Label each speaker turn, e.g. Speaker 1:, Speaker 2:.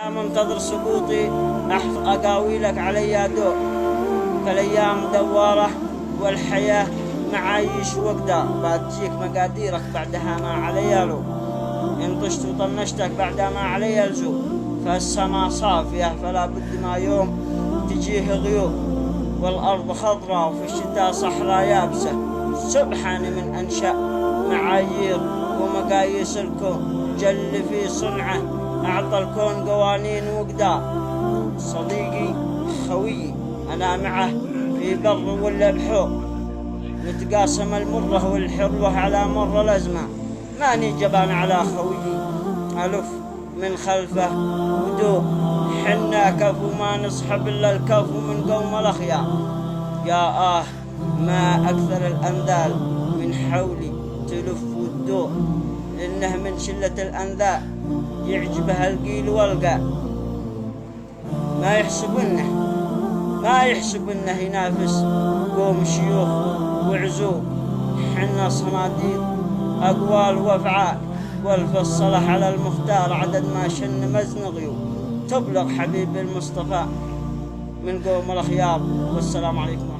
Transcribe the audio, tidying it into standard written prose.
Speaker 1: يا منتظر سقوطي أقاويلك علي دور، فالأيام دوارة والحياة معايش وقدا، بتجيك مقاديرك بعدها ما علي له، إن طشت وطنشتك بعد ما علي الجو، فالسما صافية فلا بد ما يوم تجيه غيوم، والأرض خضراء وفي الشتاء صحراء يابسة، سبحان من أنشأ معايير ومقاييس الكون، جل في صنعه أعطى الكون قوانين وقدا. صديقي خويي أنا معه في بر ولا بحور، نتقاسم المرة والحلوة على مر الأزمة، ماني جبان على خويي ألف من خلفه ودوب، حنا كفو ما نصحب إلا الكفو من قوم الأخيار. يا ما أكثر الأنذال من حولي تلف وتدور، لأنه من شلة الأنذال يعجبها القيل والقى، ما يحسب إنه ينافس قوم شيوخ وعزوب، حنا صناديد أقوال وأفعال، والفصلة على المختار عدد ما شن مزن غيوب، تبلغ حبيب المصطفى من قوم الأخيار. والسلام عليكم.